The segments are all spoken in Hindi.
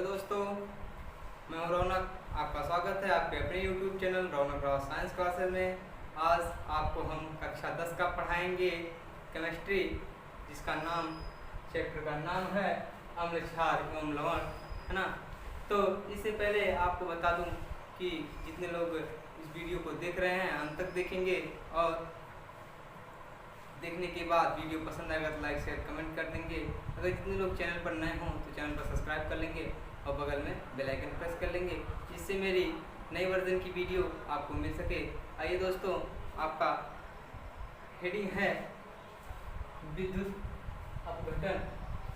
हेलो दोस्तों, मैं हूं रौनक। आपका स्वागत है आपके अपने YouTube चैनल रौनक राव साइंस क्लासेस में। आज आपको हम कक्षा 10 का पढ़ाएंगे केमिस्ट्री, जिसका नाम चैप्टर का नाम है अम्ल क्षार एवं लवण, है ना। तो इससे पहले आपको बता दूं कि जितने लोग इस वीडियो को देख रहे हैं अंत तक देखेंगे और देखने के बाद वीडियो पसंद आएगा तो लाइक शेयर कमेंट कर देंगे। अगर जितने लोग चैनल पर नए हों तो चैनल पर सब्सक्राइब कर लेंगे और बगल में बेल आइकन प्रेस कर लेंगे, जिससे मेरी नई वर्जन की वीडियो आपको मिल सके। आइए दोस्तों, आपका हेडिंग है विद्युत अपघटन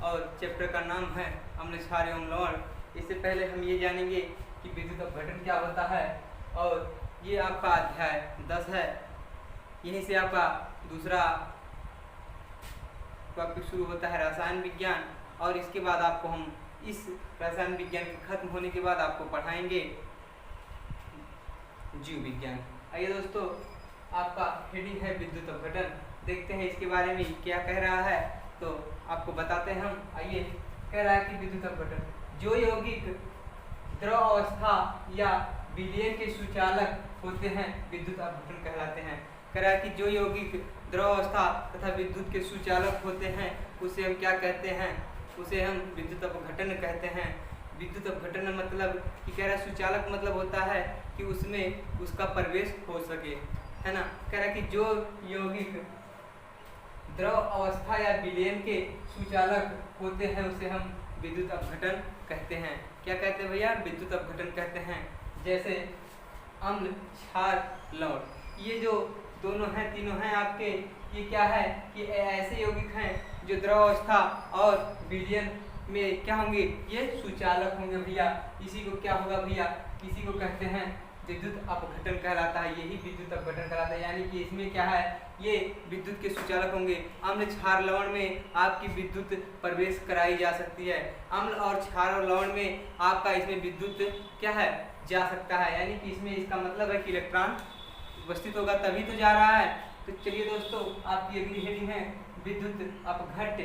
और चैप्टर का नाम है अम्ल क्षार एवं लवण। इससे पहले हम ये जानेंगे कि विद्युत अपघटन क्या होता है, और ये आपका अध्याय 10 है। यहीं से आपका दूसरा टॉपिक शुरू होता है रसायन विज्ञान, और इसके बाद आपको हम इस रसायन विज्ञान के खत्म होने के बाद आपको पढ़ाएंगे जीव विज्ञान। आइए दोस्तों, आपका हेडिंग है विद्युत अपघटन। देखते हैं इसके बारे में क्या कह रहा है, तो आपको बताते हैं हम। आइए, कह रहा है कि विद्युत अपघटन जो यौगिक द्रव अवस्था या विलयन के सुचालक होते हैं विद्युत अपघटन कहलाते हैं। कह रहा है कि जो यौगिक द्रव अवस्था तथा विद्युत के सुचालक होते हैं उसे हम क्या कहते हैं, उसे हम विद्युत अपघटन कहते हैं। विद्युत अपघटन मतलब कि कह रहा है सुचालक मतलब होता है कि उसमें उसका प्रवेश हो सके, है ना। कह रहा है कि जो यौगिक द्रव अवस्था या विलयन के सुचालक होते हैं उसे हम विद्युत अपघटन कहते हैं। क्या कहते हैं भैया? विद्युत अपघटन कहते हैं। जैसे अम्ल क्षार लवण, ये जो दोनों हैं तीनों हैं आपके, ये क्या है कि ऐसे यौगिक हैं जो द्रव अवस्था और विलयन में क्या होंगे, ये सुचालक होंगे भैया। इसी को क्या होगा भैया, इसी को कहते हैं विद्युत अपघटन कहलाता है। यही विद्युत अपघटन कहलाता है, यानी कि इसमें क्या है, ये विद्युत के सुचालक होंगे। अम्ल क्षार लवण में आपकी विद्युत प्रवेश कराई जा सकती है। अम्ल और क्षार और लवण में आपका इसमें विद्युत क्या है, जा सकता है, यानी कि इसमें इसका मतलब है कि इलेक्ट्रॉन उपस्थित होगा तभी तो जा रहा है। तो चलिए दोस्तों, आपकी अगली हेडिंग है विद्युत अपघट्य,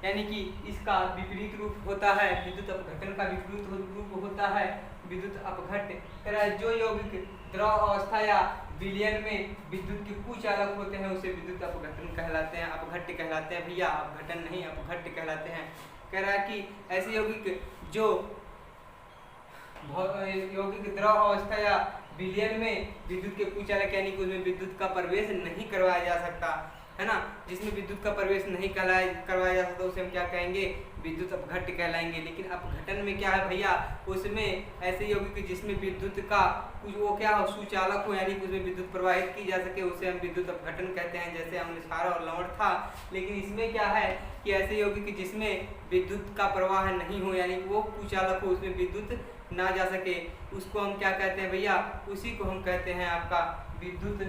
यानी कि इसका विपरीत रूप होता है। विद्युत अपघटन का विपरीत रूप होता है विद्युत अपघट्य। कह रहा है जो यौगिक द्रव अवस्था या विलयन में विद्युत के कुचालक होते हैं उसे विद्युत अपघटन कहलाते हैं, अपघट्य कहलाते हैं भैया, अपघटन नहीं अपघट्य कहलाते हैं। कह रहा है कि ऐसे यौगिक जो यौगिक द्रव अवस्था या विलयन में विद्युत के कुचालक यानी कि उसमें विद्युत का प्रवेश नहीं करवाया जा सकता, है ना। जिसमें विद्युत का प्रवेश नहीं करवाया जा सकता उसे हम क्या कहेंगे, विद्युत अपघट्य कहलाएंगे। लेकिन अपघटन में क्या है भैया, उसमें ऐसे यौगिक जिसमें विद्युत का कुछ वो क्या हो, सुचालक हो, यानी कि उसमें विद्युत प्रवाहित की जा सके, उसे हम विद्युत अपघटन कहते हैं। जैसे अम्ल क्षार और लवण था। लेकिन इसमें क्या है कि ऐसे यौगिक जिसमें विद्युत का प्रवाह नहीं हो, यानी कि वो कुचालक हो, उसमें विद्युत ना जा सके, उसको हम क्या कहते हैं भैया, उसी को हम कहते हैं आपका विद्युत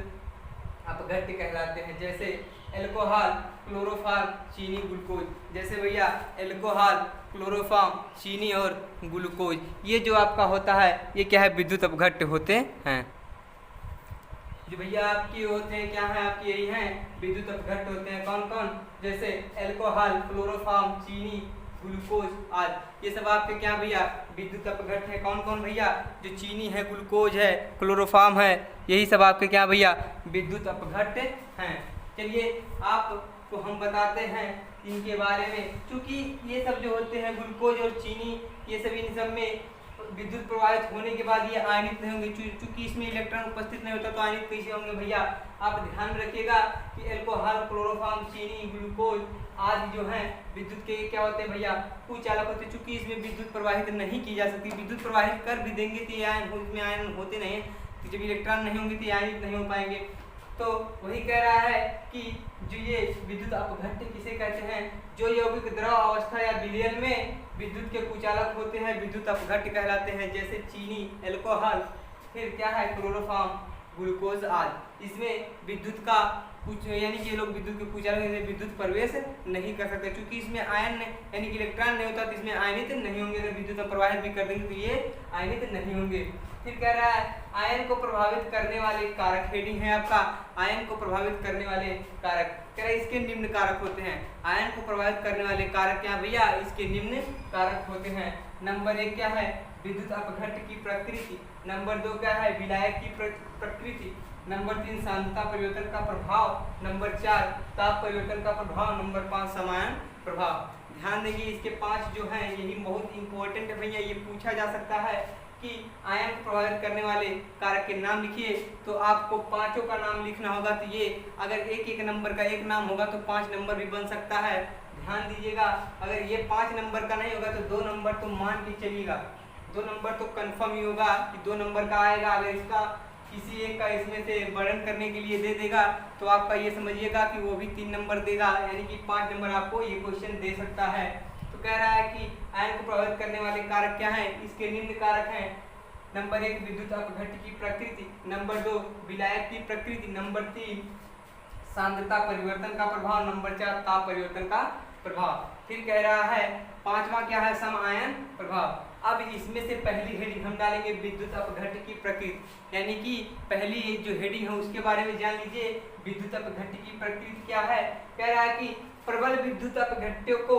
अपघट्य कहलाते हैं। जैसे एल्कोहल, क्लोरोफॉर्म, चीनी, ग्लूकोज। जैसे भैया एल्कोहल, क्लोरोफॉर्म, चीनी और ग्लूकोज, ये जो आपका होता है ये क्या है, विद्युत अपघट्य होते हैं। जो भैया आपके होते हैं क्या है, आपके यही हैं विद्युत अपघट्य होते हैं। कौन कौन? जैसे एल्कोहल, क्लोरोफॉर्म, चीनी, ग्लूकोज आदि, ये सब आपके क्या भैया, विद्युत अपघट्य है। कौन कौन भैया? जो चीनी है, ग्लूकोज है, क्लोरोफॉर्म है, यही सब आपके क्या भैया, विद्युत अपघट्य हैं। चलिए आपको हम बताते हैं इनके बारे में। क्योंकि ये सब जो होते हैं ग्लूकोज और चीनी, ये सब इन सब में विद्युत प्रवाहित होने के बाद ये आयनित नहीं होंगे। चूंकि इसमें इलेक्ट्रॉन उपस्थित नहीं होता तो आयनित कैसे होंगे भैया? आप ध्यान रखिएगा कि एल्कोहल, क्लोरोफॉर्म, चीनी, ग्लूकोज आदि जो हैं विद्युत के क्या होते हैं भैया, कुचालक होते हैं। चूंकि इसमें विद्युत प्रवाहित नहीं की जा सकती, विद्युत प्रवाहित कर भी देंगे तो ये आयन, उसमें आयन होते नहीं, तो जब इलेक्ट्रॉन नहीं होंगे तो आयनित नहीं हो पाएंगे। तो वही कह रहा है कि जो ये विद्युत अपघट्य किसे कहते हैं, जो यौगिक द्रव अवस्था या विलयन में विद्युत के कुचालक होते हैं विद्युत अपघट्य कहलाते हैं। जैसे चीनी, एल्कोहल, फिर क्या है क्लोरोफॉर्म, ग्लूकोज आदि, इसमें विद्युत का कुछ यानी कि ये लोग विद्युत के कुचालक में विद्युत प्रवेश नहीं कर सकते। क्योंकि इसमें आयन यानी कि इलेक्ट्रॉन नहीं होता तो इसमें आयनित नहीं होंगे। अगर विद्युत प्रवाहित भी कर देंगे तो ये आयनित नहीं होंगे। फिर कह रहा है आयन को प्रभावित करने वाले कारक, हेडिंग है आपका आयन को प्रभावित करने वाले कारक। कह रहा है इसके निम्न कारक होते हैं। आयन को प्रभावित करने वाले कारक क्या भैया, इसके निम्न कारक होते हैं। नंबर 1 क्या है, विद्युत अपघट्ट की प्रकृति। नंबर 2 क्या है, विलायक की प्रकृति। नंबर 3 सांद्रता परिवर्तन का प्रभाव। नंबर 4 ताप परिवर्तन का प्रभाव। नंबर 5 समायन प्रभाव। ध्यान देंगे इसके 5 जो हैं यही बहुत इंपॉर्टेंट है भैया, ये पूछा जा सकता है कि आयन को प्रभावित करने वाले कारक के नाम लिखिए, तो आपको पांचों का नाम लिखना होगा। तो ये अगर एक एक नंबर का एक नाम होगा तो 5 नंबर भी बन सकता है। ध्यान दीजिएगा, अगर ये 5 नंबर का नहीं होगा तो 2 नंबर तो मान के चलिएगा, 2 नंबर तो कंफर्म ही होगा कि 2 नंबर का आएगा। अगर इसका किसी एक का इसमें से वर्णन करने के लिए दे देगा तो आपका ये समझिएगा कि वो भी 3 नंबर देगा, यानी कि 5 नंबर आपको ये क्वेश्चन दे सकता है। तो कह रहा है कि आयन को प्रभावित करने वाले कारक क्या हैं, इसके निम्न कारक हैं। नंबर 1 विद्युत अपघट्ट की प्रकृति। नंबर 2 विलायक की प्रकृति। नंबर 3 सांद्रता परिवर्तन का प्रभाव। नंबर 4 ताप परिवर्तन का प्रभाव। फिर कह रहा है 5वां क्या है, सम आयन प्रभाव। अब इसमें से पहली हेडिंग हम डालेंगे विद्युत अपघट्ट की प्रकृति, यानी कि पहली जो हेडिंग है उसके बारे में जान लीजिए। विद्युत अपघट्ट की प्रकृति क्या है, कह रहा है कि प्रबल विद्युत अपघट्टों को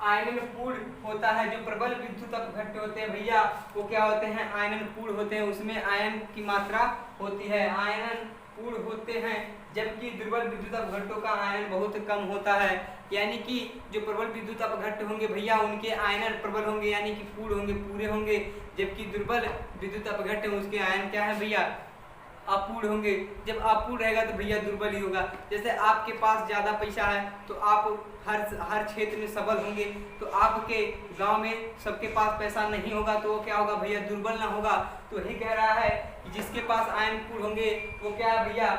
आयनन पूर्ण होता है। जो प्रबल विद्युत अपघट्ट होते हैं भैया वो क्या होते हैं, आयनन पूर्ण होते हैं, उसमें आयन की मात्रा होती है, आयनन पूर्ण होते हैं। जबकि दुर्बल विद्युत अपघट्टों का आयनन बहुत कम होता है, यानी कि जो प्रबल विद्युत अपघट्ट होंगे भैया उनके आयनन प्रबल होंगे, यानी कि पूर्ण होंगे, पूरे होंगे। जबकि दुर्बल विद्युत अपघट्ट उसके आयन क्या है भैया, अपूर्ण होंगे। जब अपूर्ण रहेगा तो भैया दुर्बल ही होगा। जैसे आपके पास ज्यादा पैसा है तो आप हर क्षेत्र में सबल होंगे, तो आपके गांव में सबके पास पैसा नहीं होगा तो वो क्या होगा भैया, दुर्बल ना होगा। तो यही कह रहा है कि जिसके पास आयन पूर्ण होंगे वो क्या है भैया,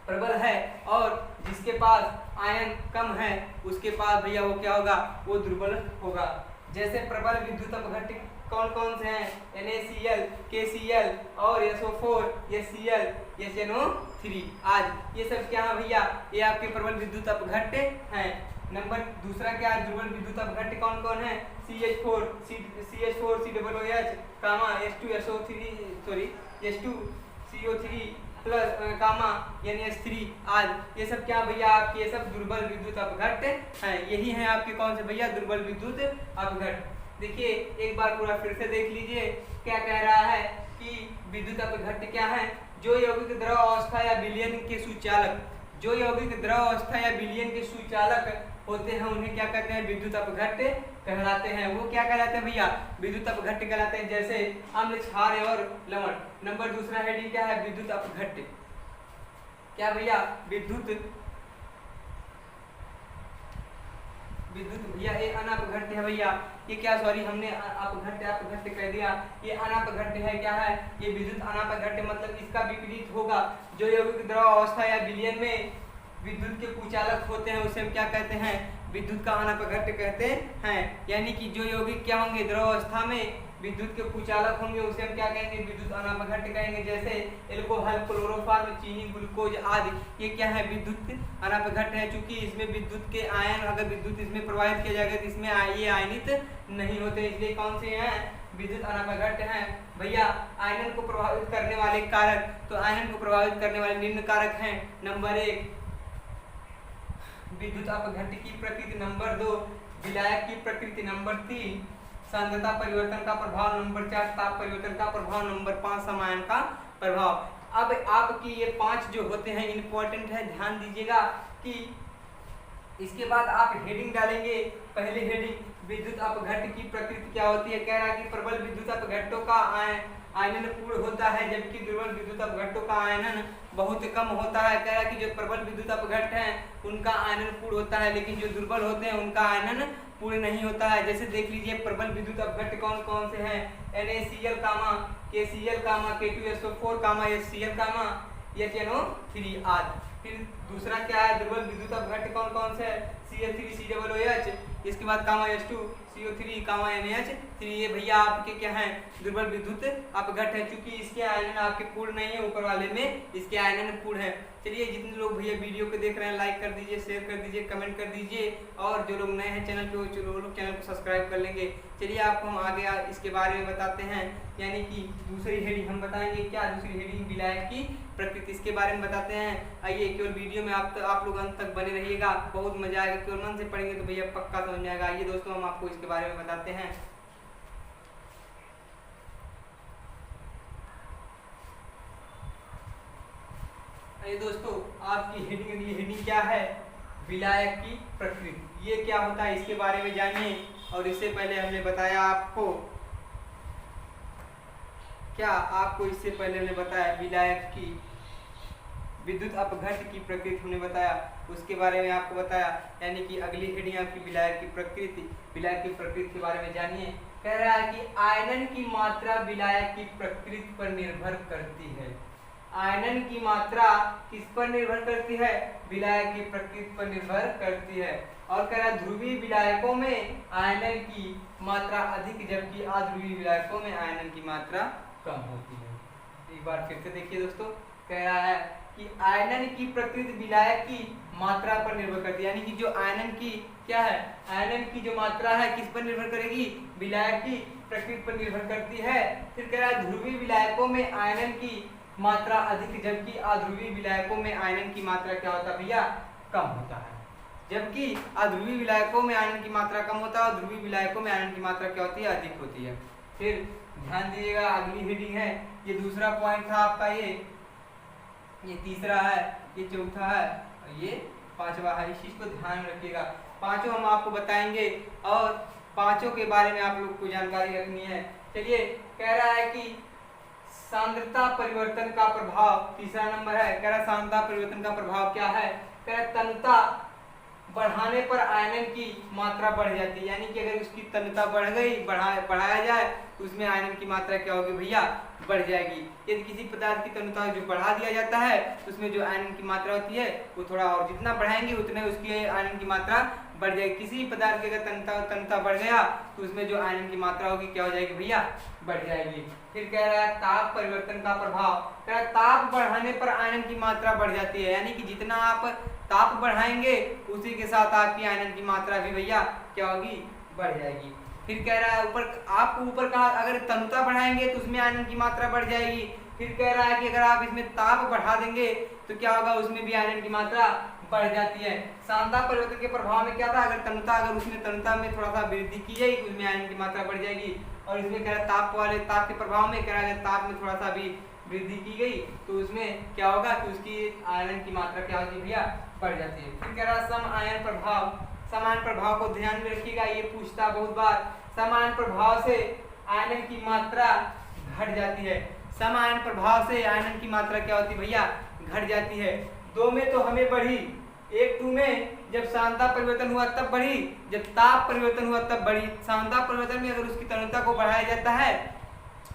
प्रबल है, और जिसके पास आयन कम है उसके पास भैया वो क्या होगा, वो दुर्बल होगा। जैसे प्रबल विद्युत अपघट्ट कौन कौन से हैं, NaCl, KCl और SO4, HCl, HNO3 आज ये सब क्या है भैया, ये आपके प्रबल विद्युत अपघट्ट हैं। नंबर दूसरा क्या है, दुर्बल विद्युत अपघट्ट कौन कौन है, CH4, COOH, H2CO3 प्लस कामा NH3 आज ये सब क्या भैया आपके, ये सब दुर्बल विद्युत अपघट्ट हैं। यही है आपके कौन से भैया, दुर्बल विद्युत अपघट्ट। देखिए एक बार पूरा फिर से देख लीजिए, क्या कह रहा है कि विद्युत अपघट्ट क्या है, जो यौगिक द्रव अवस्था या विलयन के सुचालक, जो यौगिक द्रव अवस्था या विलयन के सुचालक होते हैं उन्हें क्या कहते हैं, विद्युत अपघट्ट कहलाते हैं। वो क्या कहलाते हैं भैया, विद्युत अपघट्ट कहलाते हैं। जैसे अम्ल, क्षार और लवण। नंबर दूसरा हेडिंग क्या है, विद्युत अपघट्ट क्या भैया, विद्युत भैया ये अनापघट्ट है भैया, ये क्या, सॉरी हमने अपघट्ट कह दिया, ये अनापघट्ट है। क्या है ये, विद्युत अनापघट्ट, मतलब इसका विपरीत होगा। जो यौगिक द्रव अवस्था या विलयन में विद्युत के कुचालक होते हैं उसे हम क्या कहते हैं, विद्युत का अनापघट्ट कहते हैं। यानी कि जो यौगिक क्या होंगे, द्रव अवस्था में विद्युत के कुचालक होंगे उसे हम क्या कहेंगे, विद्युत अनापघट्ट कहेंगे। जैसे एल्कोहल, क्लोरोफॉर्म, चीनी, ग्लूकोज आदि ये क्या है, विद्युत अनापघट्ट है। चूंकि इसमें विद्युत के आयन, अगर विद्युत इसमें प्रवाहित किया जाएगा तो इसमें ये आयनित नहीं होते, इसलिए कौन से हैं, विद्युत अनापघट्ट हैं। भैया आयनन को प्रभावित करने वाले कारक, तो आयनन को प्रभावित करने वाले निम्न कारक हैं। नंबर 1 विद्युत अपघट्ट की प्रकृति। नंबर 2 विलायक की प्रकृति। नंबर 3 सांद्रता परिवर्तन का प्रभाव। नंबर 4 ताप परिवर्तन का प्रभाव। नंबर 5 समायन का प्रभाव। अब आपकी ये 5 जो होते हैं इंपॉर्टेंट है, ध्यान दीजिएगा कि इसके बाद आप हेडिंग डालेंगे। पहली हेडिंग विद्युत अपघट्ट की प्रकृति क्या होती है, कह रहा है कि प्रबल विद्युत अपघट्टों का आयनन पूर्ण होता है, जबकि दुर्बल विद्युत अपघट्टों का आयनन बहुत कम होता है। कह रहा है कि जो प्रबल विद्युत अपघट्ट हैं उनका आयनन पूर्ण होता है, लेकिन जो दुर्बल होते हैं उनका आयनन पूर्ण नहीं होता है। जैसे देख लीजिए प्रबल विद्युत अपघट्ट कौन कौन से हैं, NaCl, KCl, K2SO4, HCl, HNO3 आदि। फिर दूसरा क्या है, दुर्बल विद्युत अपघट्ट कौन कौन से है, CH3COOH, इसके बाद H2CO3, NH3, ये भैया आपके क्या हैं, दुर्बल विद्युत अपघट्ट है। चूंकि इसके आयनन आपके पूर्ण नहीं है, ऊपर वाले में इसके आयनन पूर्ण है। चलिए जितने लोग भैया वीडियो को देख रहे हैं लाइक कर दीजिए, शेयर कर दीजिए, कमेंट कर दीजिए, और जो लोग नए हैं चैनल पे वो लोग चैनल को सब्सक्राइब कर लेंगे। चलिए आपको हम आगे इसके बारे में बताते हैं, यानी कि दूसरी हेडिंग हम बताएंगे। क्या दूसरी हेडिंग, विलायक की प्रकृति, इसके बारे में बताते हैं। आइए केवल वीडियो में आप लोग अंत तक बने रहिएगा, बहुत मजा आएगा। केवल मन से पढ़ेंगे तो भैया पक्का समझ में आएगा। आइए दोस्तों हम आपको इसके बारे में बताते हैं। आइए दोस्तों, आपकी हेडिंग क्या है? विलायक की प्रकृति। ये क्या होता है इसके बारे में जानिए। और इससे पहले हमने बताया आपको, क्या आपको इससे पहले हमने बताया विलायक की विद्युत अपघट्ट की प्रकृति हमने बताया, उसके बारे में आपको बताया। यानी कि अगली हेडिंग आपकी विलायक की प्रकृति। विलायक की प्रकृति के बारे में जानिए। कह रहा है कि आयनन की मात्रा विलायक की प्रकृति पर निर्भर करती है। आयनन की मात्रा किस पर निर्भर करती है? विलायक की प्रकृति पर निर्भर करती है। और कह रहा है ध्रुवीय विलायकों में आयनन की मात्रा अधिक, जबकि अध्रुवीय विलायकों में आयनन की मात्रा कम होती है। एक बार फिर से देखिए दोस्तों, कह रहा है कि आयनन की प्रकृति विलायक की मात्रा पर निर्भर करती है। यानी कि जो आयनन की क्या है, आयनन की जो मात्रा है किस पर निर्भर करेगी? विलायक की प्रकृति पर निर्भर करती है। फिर कह रहा है ध्रुवीय विलायकों में आयनन की मात्रा अधिक, जबकि अध्रुवीय विलायकों में आयनन की मात्रा क्या होता है भैया? कम होता है। जबकि अध्रुवीय विलायकों में आयनन की मात्रा कम होता है और ध्रुवीय विलायकों में आयनन की मात्रा क्या होती है? अधिक होती है। फिर ध्यान दीजिएगा, अगली हेडिंग है, ये दूसरा पॉइंट था आपका, ये तीसरा है, ये चौथा है और ये पांचवा है। इस चीज को ध्यान रखिएगा। पांचों हम आपको बताएंगे और पांचों के बारे में आप लोग को जानकारी रखनी है। चलिए, कह रहा है कि सांद्रता परिवर्तन का प्रभाव, तीसरा नंबर है। कह रहा सांद्रता परिवर्तन का प्रभाव क्या है? कह रहा तन्यता बढ़ाने पर आयनन की मात्रा बढ़ जाती है। यानी कि अगर उसकी तन्यता बढ़ गई, बढ़ाया जाए तो उसमें आयनन की मात्रा क्या होगी भैया? बढ़ जाएगी। यदि किसी पदार्थ की तन्यता जो बढ़ा दिया जाता है उसमें जो आयनन की मात्रा होती है वो थोड़ा और जितना बढ़ाएंगे उतने उसकी आयनन की मात्रा बढ़ जाएगी। किसी पदार्थ की अगर तन्यता बढ़ गया तो उसमें जो आयनन की मात्रा होगी क्या हो जाएगी भैया? बढ़ जाएगी। फिर कह रहा है ताप परिवर्तन का प्रभाव। कह रहा है ताप बढ़ाने पर आयनन की मात्रा बढ़ जाती है। यानी कि जितना आप ताप बढ़ाएंगे उसी के साथ आपकी आयनन की मात्रा भी भैया क्या होगी? बढ़ जाएगी। फिर कह रहा है ऊपर कहा अगर तन्यता बढ़ाएंगे तो उसमें आयनन की मात्रा बढ़ जाएगी। फिर कह रहा है कि अगर आप इसमें ताप बढ़ा देंगे तो क्या होगा? उसमें भी आयनन की मात्रा बढ़ जाती है। सांद्रता परिवर्तन के प्रभाव में क्या था? अगर उसमें तन्यता में थोड़ा सा वृद्धि की जाएगी उसमें आयनन की मात्रा बढ़ जाएगी। और इसमें कह रहा है ताप के प्रभाव में कह रहा है ताप में थोड़ा सा भी वृद्धि की गई तो उसमें क्या होगा कि उसकी आयनन की मात्रा क्या होगी भैया? बढ़ जाती है। फिर कह रहा है सम आयन प्रभाव। सम आयन प्रभाव को ध्यान में रखिएगा, ये पूछता बहुत बार। सम आयन प्रभाव से आयनन की मात्रा घट जाती है। सम आयन प्रभाव से आयनन की मात्रा क्या होती है भैया? घट जाती है। 2 में तो हमें बढ़ी, 1-2 में जब सांद्रता परिवर्तन हुआ तब बढ़ी, जब ताप परिवर्तन हुआ तब बढ़ी। सांद्रता परिवर्तन में अगर उसकी तन्यता को बढ़ाया जाता है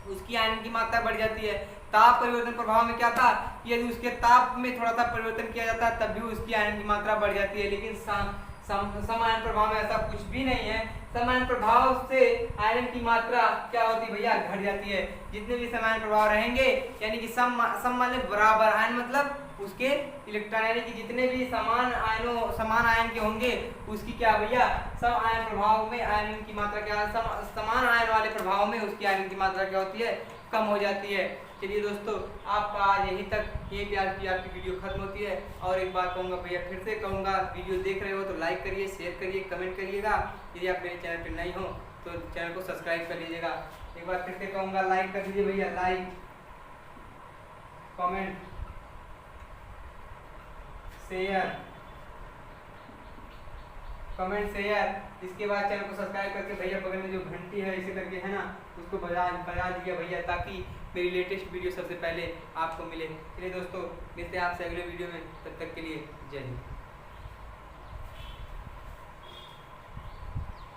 उसकी आयनन की मात्रा बढ़ जाती है। ताप परिवर्तन प्रभाव में क्या था? यदि उसके ताप में थोड़ा सा परिवर्तन किया जाता है तब भी उसकी आयनन की मात्रा बढ़ जाती है। लेकिन सम आयन प्रभाव में ऐसा कुछ भी नहीं है। सम आयन प्रभाव से आयरन की मात्रा क्या होती है भैया? घट जाती है। जितने भी समान प्रभाव रहेंगे यानी कि सम माने बराबर, आयन मतलब उसके इलेक्ट्रॉन, यानी कि जितने भी समान आयन के होंगे उसकी क्या भैया? सम आयन प्रभाव में आयन की मात्रा क्या, समान आयन वाले प्रभाव में उसकी आयन की मात्रा क्या होती है? कम हो जाती है। चलिए दोस्तों, आपका आज यहीं तक, यहीं पे आज की आपकी वीडियो खत्म होती है। और एक बार कहूँगा भैया, फिर से कहूँगा, वीडियो देख रहे हो तो लाइक करिए, शेयर करिए, कमेंट करिएगा। यदि आप मेरे चैनल पर नहीं हो तो चैनल को सब्सक्राइब कर लीजिएगा। एक बार फिर से कहूँगा, लाइक कर दीजिए भैया, like, comment, share, comment share. इसके बाद चैनल को सब्सक्राइब करके भैया बगल में जो घंटी है इसे करके है ना उसको बजा दीजिए भैया, ताकि मेरी लेटेस्ट वीडियो सबसे पहले आपको मिले। चलिए दोस्तों, मिलते हैं आपसे अगले वीडियो में, तब तक के लिए जय हिंद।